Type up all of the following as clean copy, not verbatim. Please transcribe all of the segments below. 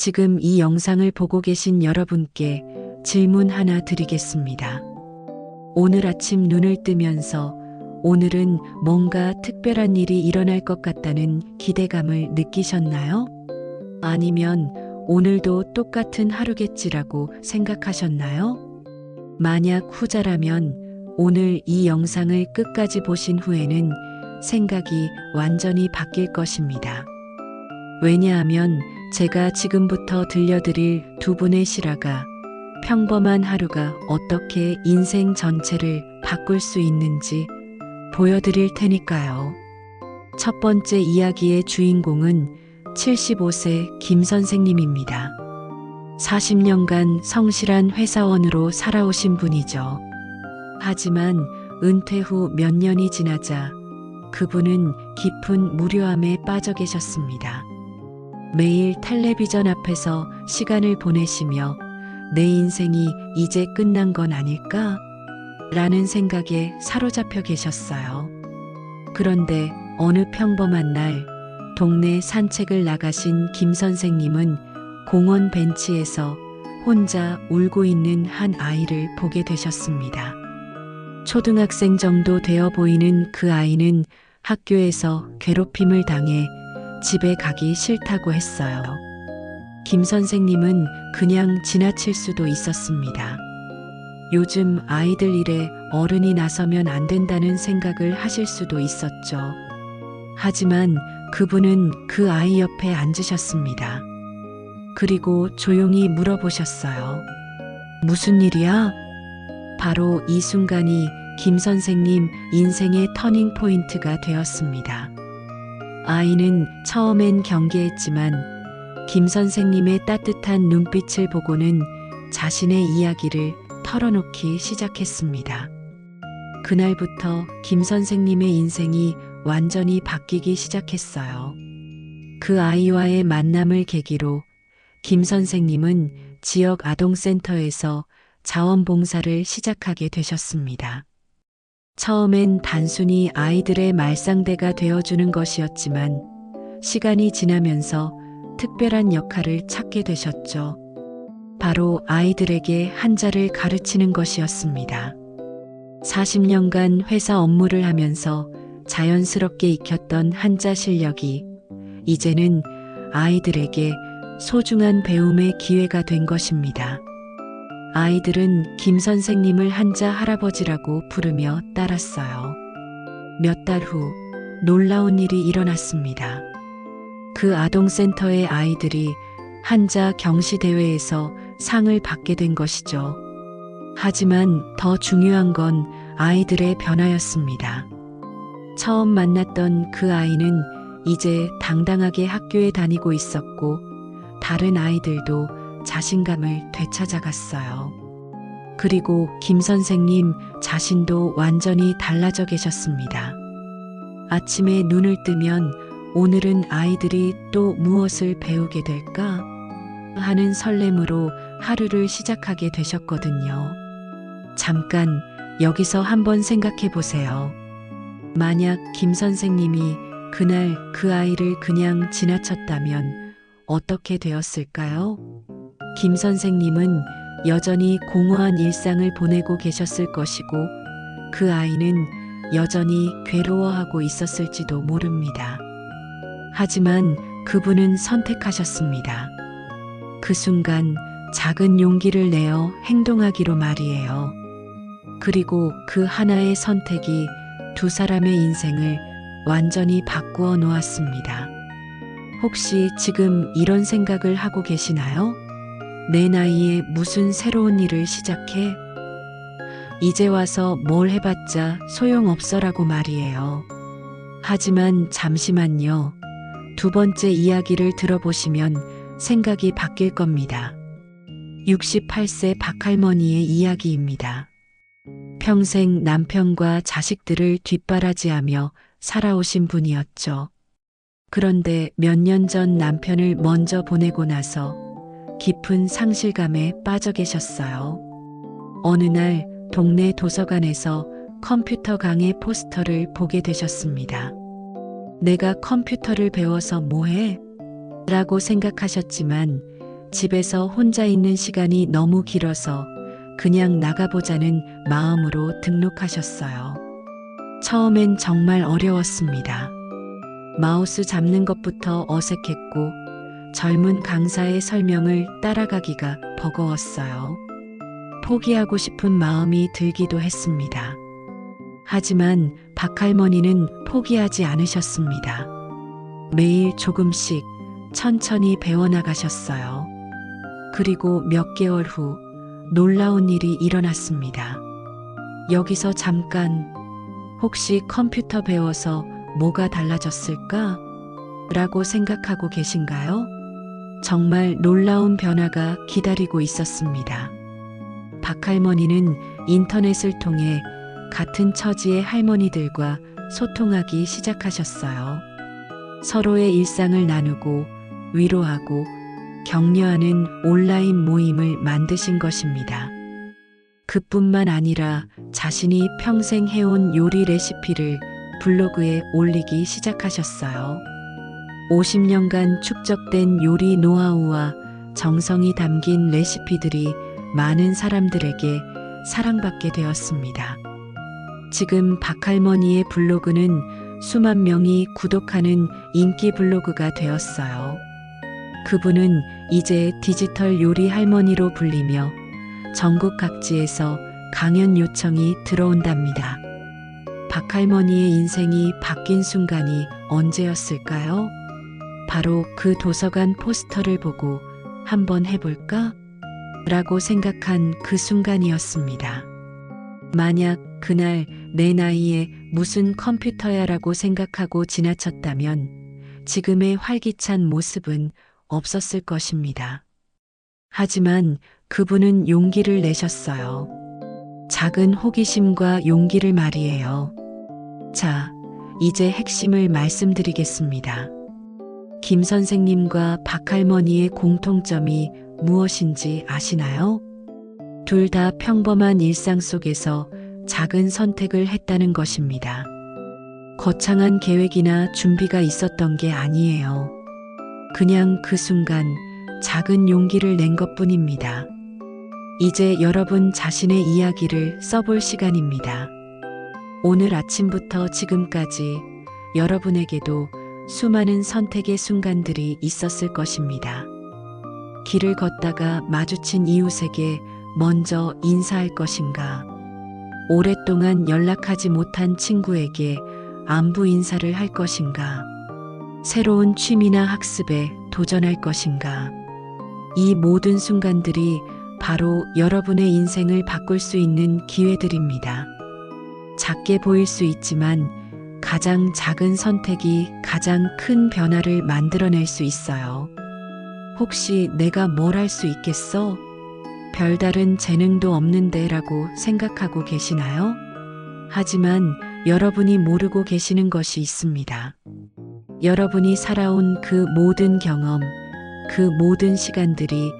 지금 이 영상을 보고 계신 여러분께 질문 하나 드리겠습니다. 오늘 아침 눈을 뜨면서 오늘은 뭔가 특별한 일이 일어날 것 같다는 기대감을 느끼셨나요? 아니면 오늘도 똑같은 하루겠지라고 생각하셨나요? 만약 후자라면 오늘 이 영상을 끝까지 보신 후에는 생각이 완전히 바뀔 것입니다. 왜냐하면 제가 지금부터 들려드릴 두 분의 실화가 평범한 하루가 어떻게 인생 전체를 바꿀 수 있는지 보여드릴 테니까요. 첫 번째 이야기의 주인공은 75세 김 선생님입니다. 40년간 성실한 회사원으로 살아오신 분이죠. 하지만 은퇴 후 몇 년이 지나자 그분은 깊은 무료함에 빠져 계셨습니다. 매일 텔레비전 앞에서 시간을 보내시며 내 인생이 이제 끝난 건 아닐까? 라는 생각에 사로잡혀 계셨어요. 그런데 어느 평범한 날 동네 산책을 나가신 김 선생님은 공원 벤치에서 혼자 울고 있는 한 아이를 보게 되셨습니다. 초등학생 정도 되어 보이는 그 아이는 학교에서 괴롭힘을 당해 집에 가기 싫다고 했어요. 김 선생님은 그냥 지나칠 수도 있었습니다. 요즘 아이들 일에 어른이 나서면 안 된다는 생각을 하실 수도 있었죠. 하지만 그분은 그 아이 옆에 앉으셨습니다. 그리고 조용히 물어보셨어요. 무슨 일이야? 바로 이 순간이 김 선생님 인생의 터닝 포인트가 되었습니다. 아이는 처음엔 경계했지만 김 선생님의 따뜻한 눈빛을 보고는 자신의 이야기를 털어놓기 시작했습니다. 그날부터 김 선생님의 인생이 완전히 바뀌기 시작했어요. 그 아이와의 만남을 계기로 김 선생님은 지역 아동센터에서 자원봉사를 시작하게 되셨습니다. 처음엔 단순히 아이들의 말상대가 되어주는 것이었지만 시간이 지나면서 특별한 역할을 찾게 되셨죠. 바로 아이들에게 한자를 가르치는 것이었습니다. 40년간 회사 업무를 하면서 자연스럽게 익혔던 한자 실력이 이제는 아이들에게 소중한 배움의 기회가 된 것입니다. 아이들은 김 선생님을 한자 할아버지라고 부르며 따랐어요. 몇 달 후 놀라운 일이 일어났습니다. 그 아동센터의 아이들이 한자 경시대회에서 상을 받게 된 것이죠. 하지만 더 중요한 건 아이들의 변화였습니다. 처음 만났던 그 아이는 이제 당당하게 학교에 다니고 있었고 다른 아이들도 자신감을 되찾아갔어요. 그리고 김 선생님 자신도 완전히 달라져 계셨습니다. 아침에 눈을 뜨면 오늘은 아이들이 또 무엇을 배우게 될까? 하는 설렘으로 하루를 시작하게 되셨거든요. 잠깐 여기서 한번 생각해 보세요. 만약 김 선생님이 그날 그 아이를 그냥 지나쳤다면 어떻게 되었을까요? 김 선생님은 여전히 공허한 일상을 보내고 계셨을 것이고 그 아이는 여전히 괴로워하고 있었을지도 모릅니다. 하지만 그분은 선택하셨습니다. 그 순간 작은 용기를 내어 행동하기로 말이에요. 그리고 그 하나의 선택이 두 사람의 인생을 완전히 바꾸어 놓았습니다. 혹시 지금 이런 생각을 하고 계시나요? 내 나이에 무슨 새로운 일을 시작해? 이제 와서 뭘 해봤자 소용없어라고 말이에요. 하지만 잠시만요. 두 번째 이야기를 들어보시면 생각이 바뀔 겁니다. 68세 박할머니의 이야기입니다. 평생 남편과 자식들을 뒷바라지하며 살아오신 분이었죠. 그런데 몇 년 전 남편을 먼저 보내고 나서 깊은 상실감에 빠져 계셨어요. 어느 날 동네 도서관에서 컴퓨터 강의 포스터를 보게 되셨습니다. 내가 컴퓨터를 배워서 뭐해? 라고 생각하셨지만 집에서 혼자 있는 시간이 너무 길어서 그냥 나가보자는 마음으로 등록하셨어요. 처음엔 정말 어려웠습니다. 마우스 잡는 것부터 어색했고 젊은 강사의 설명을 따라가기가 버거웠어요. 포기하고 싶은 마음이 들기도 했습니다. 하지만 박할머니는 포기하지 않으셨습니다. 매일 조금씩 천천히 배워나가셨어요. 그리고 몇 개월 후 놀라운 일이 일어났습니다. 여기서 잠깐, 혹시 컴퓨터 배워서 뭐가 달라졌을까? 라고 생각하고 계신가요? 정말 놀라운 변화가 기다리고 있었습니다. 박할머니는 인터넷을 통해 같은 처지의 할머니들과 소통하기 시작하셨어요. 서로의 일상을 나누고 위로하고 격려하는 온라인 모임을 만드신 것입니다. 그뿐만 아니라 자신이 평생 해온 요리 레시피를 블로그에 올리기 시작하셨어요. 50년간 축적된 요리 노하우와 정성이 담긴 레시피들이 많은 사람들에게 사랑받게 되었습니다. 지금 박할머니의 블로그는 수만 명이 구독하는 인기 블로그가 되었어요. 그분은 이제 디지털 요리 할머니로 불리며 전국 각지에서 강연 요청이 들어온답니다. 박할머니의 인생이 바뀐 순간이 언제였을까요? 바로 그 도서관 포스터를 보고 한번 해볼까? 라고 생각한 그 순간이었습니다. 만약 그날 내 나이에 무슨 컴퓨터야 라고 생각하고 지나쳤다면 지금의 활기찬 모습은 없었을 것입니다. 하지만 그분은 용기를 내셨어요. 작은 호기심과 용기를 말이에요. 자, 이제 핵심을 말씀드리겠습니다. 김 선생님과 박할머니의 공통점이 무엇인지 아시나요? 둘 다 평범한 일상 속에서 작은 선택을 했다는 것입니다. 거창한 계획이나 준비가 있었던 게 아니에요. 그냥 그 순간 작은 용기를 낸 것뿐입니다. 이제 여러분 자신의 이야기를 써볼 시간입니다. 오늘 아침부터 지금까지 여러분에게도 수많은 선택의 순간들이 있었을 것입니다. 길을 걷다가 마주친 이웃에게 먼저 인사할 것인가? 오랫동안 연락하지 못한 친구에게 안부 인사를 할 것인가? 새로운 취미나 학습에 도전할 것인가? 이 모든 순간들이 바로 여러분의 인생을 바꿀 수 있는 기회들입니다. 작게 보일 수 있지만 가장 작은 선택이 가장 큰 변화를 만들어낼 수 있어요. 혹시 내가 뭘 할 수 있겠어? 별다른 재능도 없는데 라고 생각하고 계시나요? 하지만 여러분이 모르고 계시는 것이 있습니다. 여러분이 살아온 그 모든 경험, 그 모든 시간들이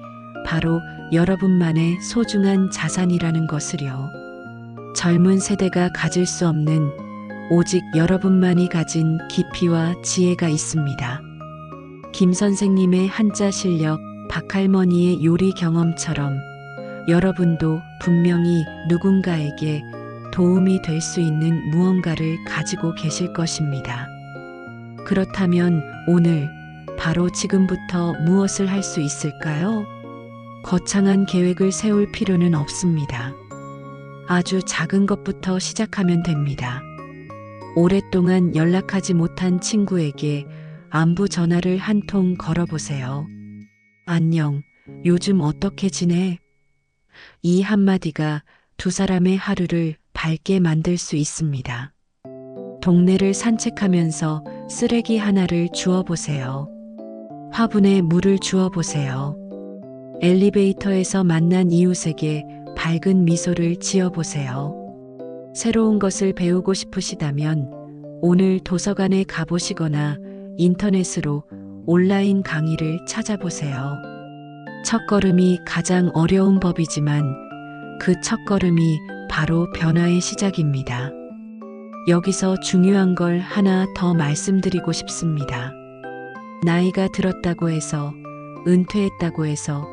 바로 여러분만의 소중한 자산이라는 것을요. 젊은 세대가 가질 수 없는 오직 여러분만이 가진 깊이와 지혜가 있습니다. 김 선생님의 한자 실력, 박할머니의 요리 경험처럼 여러분도 분명히 누군가에게 도움이 될 수 있는 무언가를 가지고 계실 것입니다. 그렇다면 오늘 바로 지금부터 무엇을 할 수 있을까요? 거창한 계획을 세울 필요는 없습니다. 아주 작은 것부터 시작하면 됩니다. 오랫동안 연락하지 못한 친구에게 안부 전화를 한 통 걸어보세요. 안녕, 요즘 어떻게 지내? 이 한마디가 두 사람의 하루를 밝게 만들 수 있습니다. 동네를 산책하면서 쓰레기 하나를 주워보세요. 화분에 물을 주어보세요. 엘리베이터에서 만난 이웃에게 밝은 미소를 지어보세요. 새로운 것을 배우고 싶으시다면 오늘 도서관에 가보시거나 인터넷으로 온라인 강의를 찾아보세요. 첫걸음이 가장 어려운 법이지만 그 첫걸음이 바로 변화의 시작입니다. 여기서 중요한 걸 하나 더 말씀드리고 싶습니다. 나이가 들었다고 해서 은퇴했다고 해서,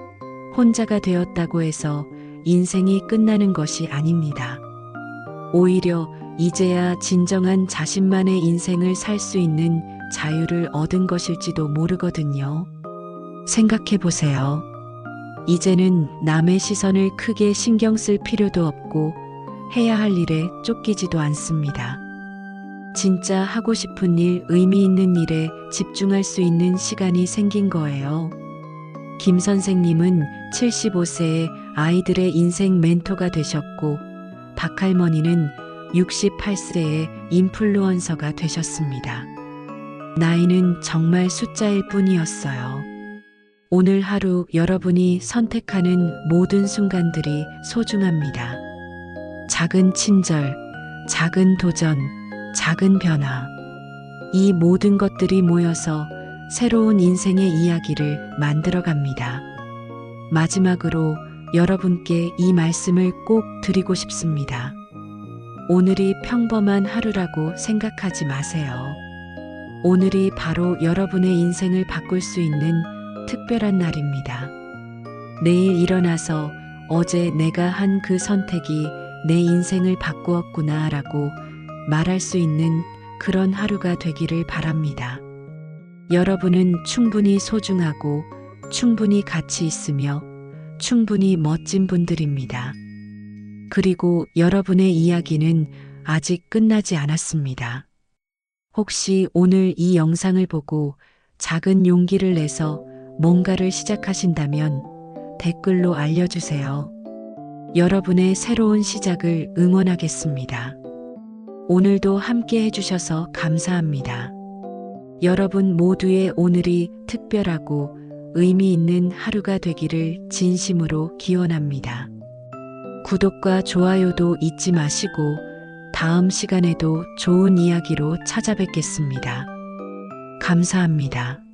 혼자가 되었다고 해서 인생이 끝나는 것이 아닙니다. 오히려 이제야 진정한 자신만의 인생을 살 수 있는 자유를 얻은 것일지도 모르거든요. 생각해 보세요. 이제는 남의 시선을 크게 신경 쓸 필요도 없고 해야 할 일에 쫓기지도 않습니다. 진짜 하고 싶은 일, 의미 있는 일에 집중할 수 있는 시간이 생긴 거예요. 김 선생님은 75세에 아이들의 인생 멘토가 되셨고, 박 할머니는 68세에 인플루언서가 되셨습니다. 나이는 정말 숫자일 뿐이었어요. 오늘 하루 여러분이 선택하는 모든 순간들이 소중합니다. 작은 친절, 작은 도전, 작은 변화. 이 모든 것들이 모여서 새로운 인생의 이야기를 만들어 갑니다. 마지막으로 여러분께 이 말씀을 꼭 드리고 싶습니다. 오늘이 평범한 하루라고 생각하지 마세요. 오늘이 바로 여러분의 인생을 바꿀 수 있는 특별한 날입니다. 내일 일어나서 어제 내가 한 그 선택이 내 인생을 바꾸었구나 라고 말할 수 있는 그런 하루가 되기를 바랍니다. 여러분은 충분히 소중하고 충분히 가치 있으며 충분히 멋진 분들입니다. 그리고 여러분의 이야기는 아직 끝나지 않았습니다. 혹시 오늘 이 영상을 보고 작은 용기를 내서 뭔가를 시작하신다면 댓글로 알려주세요. 여러분의 새로운 시작을 응원하겠습니다. 오늘도 함께 해주셔서 감사합니다. 여러분 모두의 오늘이 특별하고 의미 있는 하루가 되기를 진심으로 기원합니다. 구독과 좋아요도 잊지 마시고 다음 시간에도 좋은 이야기로 찾아뵙겠습니다. 감사합니다.